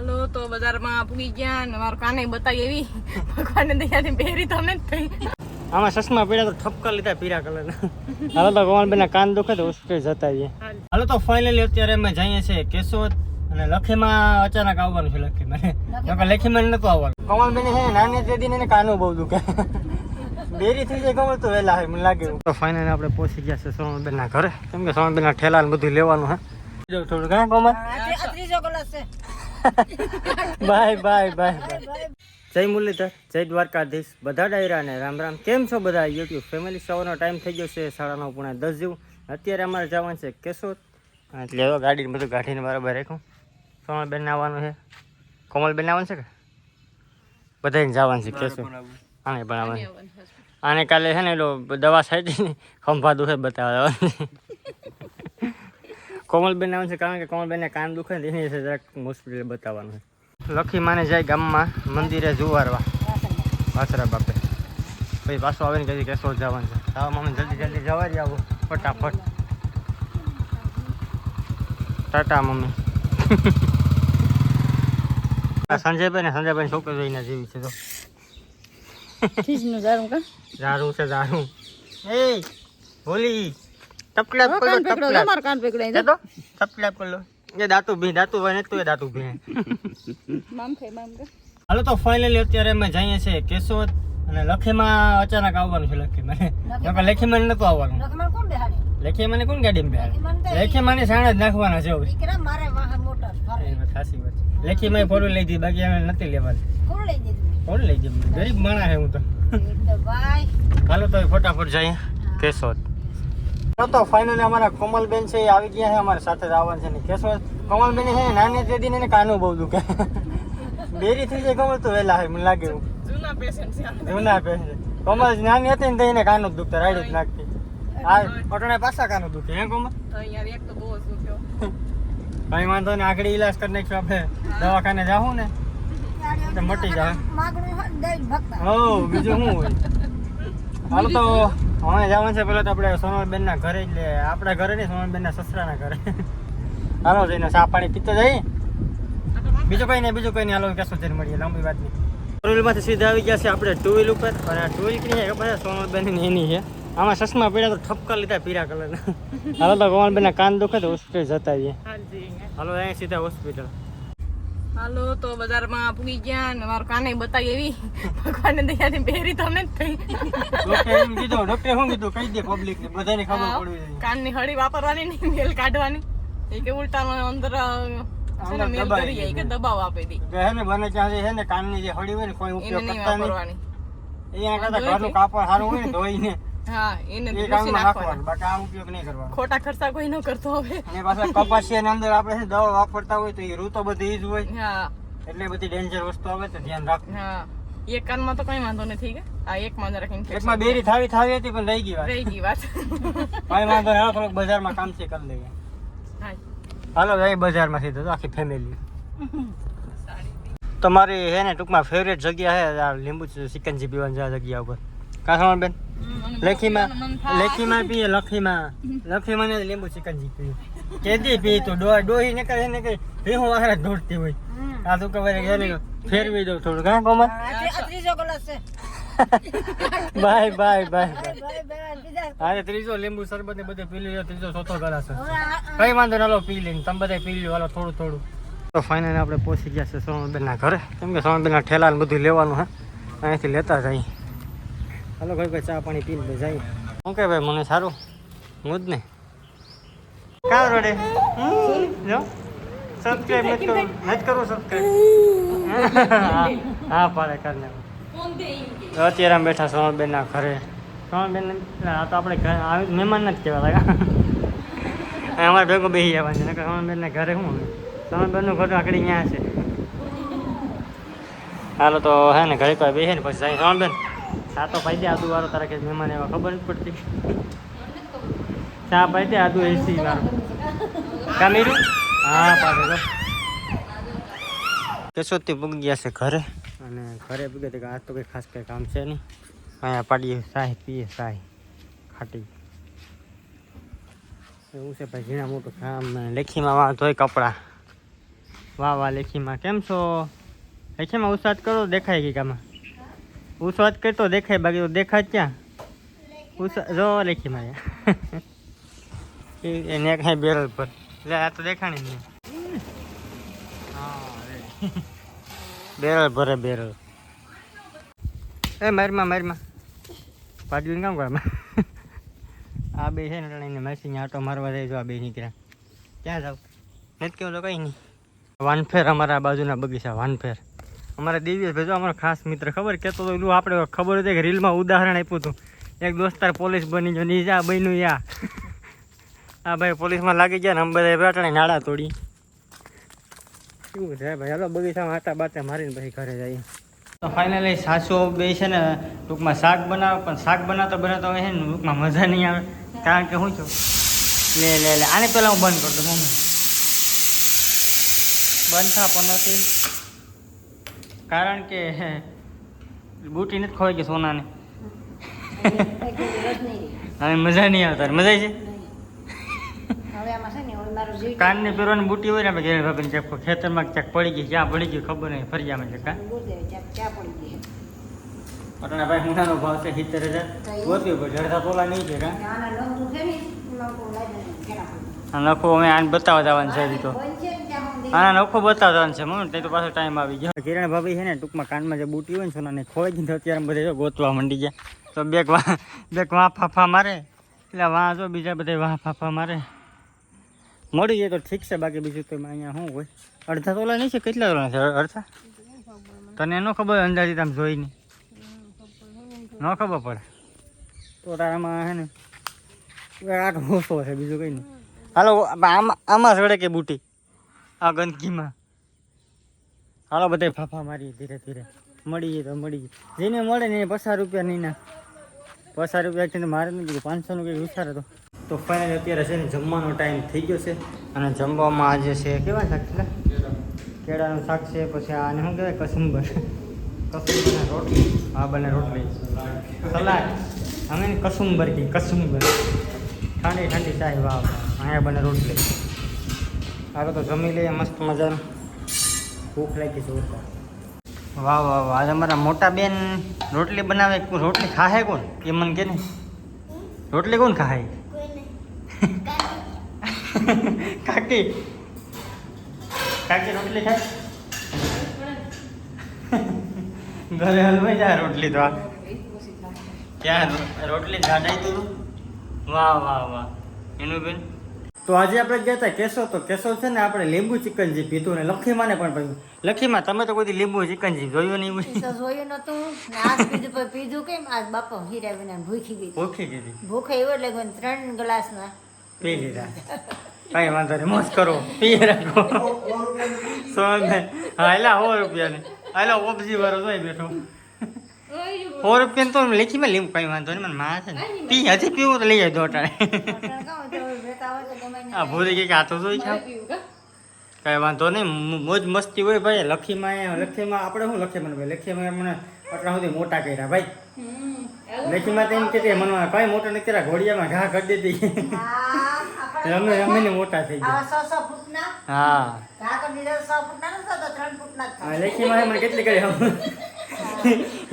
હાલો તો બજારમાં પૂગી ગયા ને મારું કાને બતાવી એવી ભગવાનને દયાથી પહેરી તો ને થઈ આમાં ચશ્મા પીડા તો ઠપકા લીધા પીળા કલરના. હાલો તો કમલબેન કાન દુખે તો હોસ્પિટલ જતા આવીએ. હાલો તો ફાઇનલી અત્યારે અમે જઈએ છીએ કેશોદ અને લખીમાં અચાનક આવવાનું છે. લખીમાં લખીમાં નતું આવવાનું. કમલબેન છે નાની તે દિન એને કાનું બહુ દુખે. દેરી થઈ જાય કમલ તો વહેલા હોય મને લાગે. તો ફાઇનલી આપણે પહોંચી ગયા છે સોમલબેન ના ઘરે, કેમ કે સોમલબેન ના ઠેલા ને બધું લેવાનું હે. થોડું કાં કમલ ત્રીજો ક્લાસ છે. Bye bye bye. જય મુરલીધર, જય દ્વારકાધીશ, બધા ડાયરા ને રામ રામ. કેમ છો બધા યુટ્યુબ ફેમિલી? સવારનો ટાઈમ થઈ ગયો છે 9:30 જેવું. અત્યારે અમારે જવાનું છે કેશોદ, એટલે હવે ગાડી બધું ગાડીને બરાબર રાખ્યું. સોમલબેન આવવાનું છે, કોમલબેન આવવાનું છે કે બધાને જવાનું છે કેશોદ. આને પણ આવવાનું. આને કાલે છે ને એલો દવા સાઈડ ને ખંભા દુખે બતાવવા. કોમલબેન આવવાનું છે કારણ કે કોમલબેનને કાન દુખે ને એની જરાક હોસ્પિટલ બતાવવાનું છે. લખી માને જાય ગામમાં મંદિરે જુવારવા વાસરા બાપે, પછી પાછું આવીને કદી કેશોદ જવાનું છે. હા મમ્મી જલ્દી જલ્દી જવારી આવો ફટાફટ. ટાટા મમ્મી. સંજયભાઈ છોકરો જોઈને જેવી છે તો જારું છે જારું. એ બોલી ટપલાપ કરો ટપલાપ કાન પકડાઈ દે તો ટપલાપ કરો. એ દાતું હોય ને તો એ દાતું ભી. હાલો તો ફાઇનલી અત્યારે અમે જઈએ છીએ કેશોદ અને લખીમાં અચાનક આવવાનું છે. લખીમાં નતું આવવાનું. લખીમાં કોણ ગાડીમાં બેહાડે? લખીમાં ની સાણા જ નાખવાના છે. લખીમાં ફોટો લઈ દી, બાકી અમે નથી લેવાની. કોણ લઈ દે? ગરીબ માણા હે હું તો. હાલો તો ફટાફટ જઈએ કેશોદ. તો ફાઇનલી અમારા કોમલબેન છે એ આવી ગયા છે, અમારી સાથે જ આવવાનું છે ને કેશોદ. કોમલબેન છે નાની તે દિન એને કાનું બહુ દુખે. દેરી થઈ જાય કમલ તો વહેલા હોય મને લાગે. જૂના પેશન્ટ છે. કમલ નાની હતી ને તો એને કાનું જ દુખતા રાઈડ જ નાખતી. હા પટોણે પાછા કાનું દુખે હે કોમલ? યાર એક તો બહુ દુખ્યો. કઈ વાંધો ને આગળ ઈલાજ કરી નાખશું આપણે. દવાખાને જાવું ને તો મટી જાય. હો બીજું શું હોય. હાલ તો હવે જવાનું છે. પેલા તો આપણે સોનલબેન ના ઘરે, એટલે આપણા ઘરે નહીં, સોનલબેન ના સસરાના ઘરે. હાલો જઈને ચા પાણી પીતો જઈએ. બીજું કઈ નહીં હાલો કેશોદ જઈને મળીએ. લાંબી વાત નહીં. ટુ-વ્હીલમાંથી સીધા આવી ગયા છે આપણે ટુ-વ્હીલ ઉપર. અને આ ટુ-વ્હીલ કઈ ખબર છે સોનલબેન ની એની છે. આમાં ચશ્મા પીડા તો ઠપકા લીધા પીળા કલરના. હાલો તો કોમલબેન ના કાન દુખે તો હોસ્પિટલ જતા આવીએ. હાલો અહીંયા સીધા હોસ્પિટલ. હાલો તો બજારમાં પૂગી ગયા ને મારું કાને બતાવી એવી ભગવાનને દયાથી પહેરી તો ને થઈ. ડોક્ટરે શું કીધું કહી દે પબ્લિક ને બધાને ખબર પડવી જોઈએ. કાનની હળી વાપરવાની નહીં, મેલ કાઢવાની. એ કે ઉલટાનો અંદર મેલ કરી જાય કે દબાવ આપી દી. હે ને બને ત્યાં હે ને કાનની જે હળી હોય ને કોઈ ઉપયોગ કરતા નહીં. અહીંયા કરતા ઘરનું કાપડ સારું હોય ને ધોઈને હા એને એ કામમાં નાખવાનું, બાકી આ ઉપયોગ નહીં કરવાનો. ખોટા ખર્ચા કોઈ ન કરતો હવે. અને પાછા કપાસિયાની અંદર આપણે દવા વાપરતા હોય તો એ રૂતો બધી જ હોય. હા એટલે બધી ડેન્જર વસ્તુ આવે તો ધ્યાન રાખવું. હા એક કાનમાં તો કઈ વાંધો નથી કે આ એકમાં જરા કઈ એકમાં બેરી થાવી હતી પણ રહી ગઈ વાત. કઈ વાંધો નહીં, થોડુંક બજારમાં કામ છે કરી લઈએ. હાલો જઈએ બજારમાં સીધો આખી ફેમિલી. તમારી હે ને ટૂંકમાં ફેવરેટ જગ્યા હે આ લીંબુ સિકંજી પીવાની જગ્યા ઉપર. કાં બેન? લખીમાં પીએ. લખીમાં ને લીંબુ સિકંજી પીએ. કેદી પી તો ડોહી ને કરે ભીહું વાહરા દોડતી હોય. આ તો ખબર ફેરવી દઉં થોડું. કાં કોમલ? ત્રીજો ક્લાસ છે. બાય. અરે ત્રીજો લીંબુ શરબત ને બધે પી લ્યો. ત્રીજો ચોથો ગ્લાસ છે. કઈ વાંધો ના, પી લઈને તમે બધા પી લ્યો. હાલો થોડું. તો ફાઇનલી આપણે પહોંચી ગયા છે સોમલબેન ના ઘરે, કેમ કે સોમલબેન ના ઠેલા ને બધું લેવાનું હે. અહીંયાથી લેતા જઈએ. હાલો ભાઈ ચા પાણી પીને જઈએ. શું કે ભાઈ મને સારું હું જ ને કાં રોડે જો સબસ્ક્રાઈબ નથી કરવું સબસ્ક્રાઈબ. હા પાડે કરીને અત્યારે આમ બેઠા સોમલબેન ના ઘરે. સોમલબેન આ તો આપણે આવી મહેમાન નથી કહેવા લાગ્યા. અમારે ભેગો બેસી જવાનું છે. સોમલબેન ના ઘરે શું સોમલબેન નું ઘર આકડી ત્યાં છે. હાલો તો હે ને ઘરે કોઈ બેસે ને પછી જાય. સોમલબેન ચા તો પાઈ દે આદુ વાળો, તારા કે મહેમાન એવા ખબર નથી પડતી. ચા પાઈ દે આદુ એસી વાળો. કામીરું હા પાછો કેશોદથી પૂગી ગયા છે ઘરે. અને ઘરે પૂગે તો આજ તો કંઈ ખાસ કંઈ કામ છે નહીં. અહીંયા પાડીએ સાહી પીએ સાહી ખાટી એવું છે ભાઈ. ઝીણા મોટું કામ લેખીમાં ધોઈ કપડાં વાહ વાહ લેખીમાં કેમ છો? લેખીમાં ઉસ્વાદ કરો દેખાય કે કામાં ઉસ્વાદ કરતો દેખાય બાકી તો દેખાય ક્યાં જો લેખીમાં એને કાંઈ બેરલ પર એટલે આ તો દેખાણી નહીં. હા બેરલ ભરે બેરલ એ મારમાં પાડ્યું કામ કરવા આ બે છે ને એને મેસીને આટો મારવા જાય જો આ બે નીકળ્યા. ક્યાં જાવ નથી કેવું તો કંઈ નહીં. વાનફેર અમારા બાજુના બગીચા વાનફેર અમારા દિવ્યેશ ભાઈ જો અમારો ખાસ મિત્ર ખબર કહેતો તો એટલું આપણે ખબર હતી કે રીલમાં ઉદાહરણ આપ્યું હતું એક દોસ્તાર પોલીસ બની ગયો ની જા બન્યું યા આ ભાઈ પોલીસમાં લાગી ગયા ને અમે બધા બેઠા નાળા તોડી કેવું છે ભાઈ હાલો બગીચામાં આટા બાટા મારીને પછી ઘરે જઈએ. તો ફાઇનલી સાસુ બે છે ને ટૂંકમાં શાક બનાવે પણ શાક બનાવતો છે ને ટૂંકમાં મજા નહીં આવે કારણ કે શું છું લે આને પહેલાં હું બંધ કરી દઉં મમ્મી બંધ થા પણ નથી કારણ કે બુટી નથી ખોવાઈ ગઈ સોનાને હવે મજા નહીં આવતા મજા છે કાનને પહેરવાની બુટી હોય ને આપણે ઘેર ભાભીને ક્યાંક ખેતરમાં ક્યાંક પડી ગઈ ક્યાં પડી ગઈ ખબર નહીં ફરિયામાં છે કાં પટણા ભાઈ મોટાનો ભાવ છે 70,000 ગોતવી પડે અડધા તોલા નહીં છે કાં નખો અમે આને બતાવવા જવાનું છે હજી તો આના નખો બતાવવા જવાનું છે મમ્મી તો પાછો ટાઈમ આવી ગયો. કિરણ ભાભી છે ને ટૂંકમાં કાનમાં જે બુટી હોય ને સોનાને ખોવાઈ ગઈ તો અત્યારે બધા ગોતવા માંડી ગયા તો બે વાહ ફાફા મારે એટલે વાહ જો બીજા બધા વાહ ફાફા મારે મળી જાય તો ઠીક છે બાકી બીજું તો અહીંયા શું હોય અડધા તોલા નહીં છે કેટલા તોલા છે અડધા તને એનો ખબર અંદાજિત આમ જોઈને ન ખબર પડે તો તારામાં છે ને આટો ઓછો છે બીજું કંઈ નહીં. હાલો આમાં સડે કે બુટી આ ગંદકીમાં હાલો બધા ફાફા મારીએ ધીરે ધીરે મળી જાય તો મળી જાય જેને મળે ને 50 રૂપિયા નહીં ના 50 રૂપિયા મારે નથી 500 નું કંઈક વિચાર હતો. તો ફાઇનલી અત્યારે છે ને જમવાનો ટાઈમ થઈ ગયો છે અને જમવામાં આજે છે કેવા શાક છે કેળાનું શાક છે પછી આને શું કહેવાય કસુંબરના રોટલી આ બને રોટલી સલાડ અમે કસુંબર કી કસુંબર ઠંડી ઠંડી ચાય વાહ અહીંયા બને રોટલી હાલો તો જમી લઈએ મસ્ત મજાનું ભૂખ લાગી છે વાહ વાહ વાહ આજે અમારા મોટા બેન રોટલી બનાવે રોટલી ખાહે કોણ એ મને કે ને રોટલી કોણ ખાહે કાકી રોટલી ખાય ઘરે હલવાઈ જાય રોટલી તો આ ક્યાં રોટલી જાડાઈ તું વાહ વાહ વાહ એનું બેન. તો આજે આપણે ગયા હતા કેશો તો કેશો છે ને આપણે લીંબુ ચિકનજી પીધું ને લખીમાને પણ પીધું. લખીમાં તમે તો કોઈ લીંબુ ચિકનજી જોયું નહીં જોયું નતું પીધું કેમ આજ બાપા હીરા વિના ભૂખી ગઈ ભૂખે એવો એટલે 3 ગ્લાસમાં પી લીધા કઈ વાંધો નહીં મોજ કરો પી રાખો હા એલા 100 રૂપિયા ને એલા ઓબજી વાળો જોઈ બેઠો 100 રૂપિયા તો લેખીમાં લીંબુ કઈ વાંધો નહીં મને માં છે ને પી હજી પીવું તો લઈ જાય દોટાડે હા ભૂરી ગઈ કે આ તો જોઈ ખાવ કઈ વાંધો નહીં મોજ મસ્તી હોય ભાઈ. લખીમાં આપણે શું લખીમાં ભાઈ લખીમાં મને આટલા સુધી મોટા કર્યા ભાઈ લખીમાં તો એમ કે મને કઈ મોટા નથી કર્યા ઘોડિયામાં ઘા કરી દીધી રમીને મોટા થઈ ગયા. હા લેખીમાં મને કેટલી કરી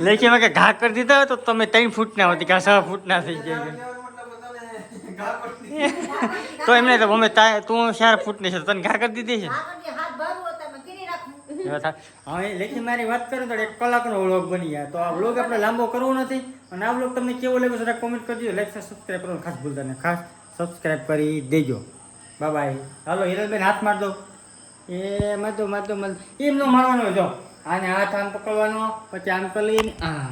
લેખીમાં કે ઘા કરી દીધા હોય તો તમે 3 ફૂટના હોતી કે 6 ફૂટના થઈ ગયા તો એમને તો અમે તું 4 ફૂટની છે તને ઘા કરી દીધી છે. હવે લેખી મારી વાત કરું તો 1 કલાકનો વ્લોગ બની ગયા તો આ વ્લોગ આપણે લાંબો કરવો નથી અને આ વ્લોગ તમને કેવો લાગ્યો જરા કોમેન્ટ કરજો લાઈક સબસ્ક્રાઈબ કરવાનું ખાસ ભૂલતા નહીં ખાસ સબસ્ક્રાઈબ કરી દેજો. Bye bye. હાલો હિરલબેન હાથ માર દો એ માર દો એમ નો મારવાનો જો આને હાથ આમ પકડવાનો પછી આમ કરી આમ